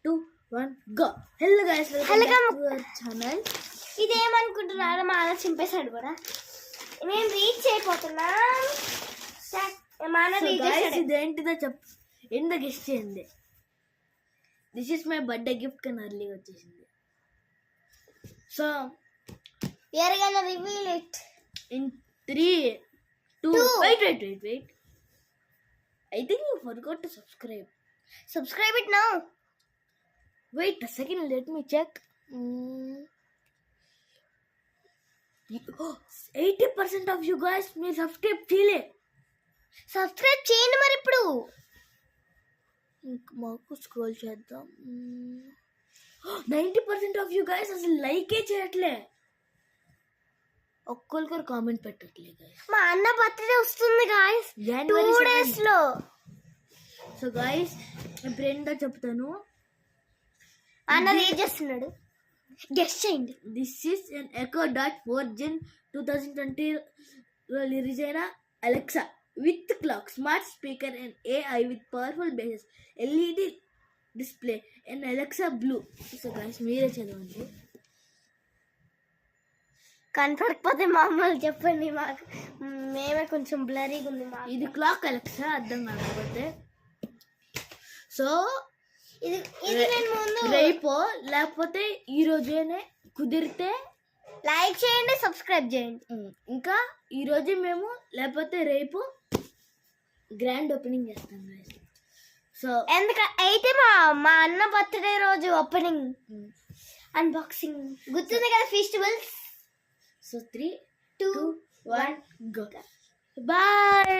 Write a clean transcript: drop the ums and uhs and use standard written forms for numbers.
2, 1 go. Hello guys, welcome back to our channel. ఇదేమనుకుంటున్నారో మా అన్న చింపేశాడు కూడా. మేము రీచ్ అయిపోతున్నాం. ఇదేంటిదో ఏంటో గెస్ట్ చేయండి. This is my birthday gift కానీ అర్లీగా వచ్చేసింది. So you're gonna reveal it in 3, 2 wait. I think you forgot to subscribe it now. Wait a second, let me check. 80% of you guys may subscribe chile. Subscribe చేయండి మరి ఇప్పుడు. మాకు scroll చేద్దాం. 90% of you guys అసలు లైకే చేయట్లే, ఒక్కొక్కరు comment పెట్టట్లే guys. మా అన్న బర్త్డే వస్తుంది గైస్ 2 days లో. సో గైస్ ఇప్పుడు ఏంటో చెప్తాను. అన్న ఏం చేస్తున్నాడు గెస్ చేయండి. This is an Echo Dot 4 Gen 2020 release అయిన Alexa with clock, smart speaker and AI with powerful bases, LED display and Alexa Blue. So guys, మీరే చదవండి. కనపడకపోతే మామూలు చెప్పండి, మాకు మేమే కొంచెం బ్లరీగా ఉంది. ఇది క్లాక్ అలెక్సా అర్థం కాకపోతే. సో ఇది నేను ముందు రేపో లేకపోతే ఈ రోజేనే కుదిరితే లైక్ చేయండి, సబ్స్క్రైబ్ చేయండి. ఇంకా ఈ రోజే మేము లేకపోతే రేపు గ్రాండ్ ఓపెనింగ్ చేస్తాం గైస్. సో అయితే మా అన్న బర్త్డే రోజు ఓపెనింగ్ అన్బాక్సింగ్ గుర్తుంది కదా, ఫెస్టివల్స్. So 3, 2, 1 go. Bye.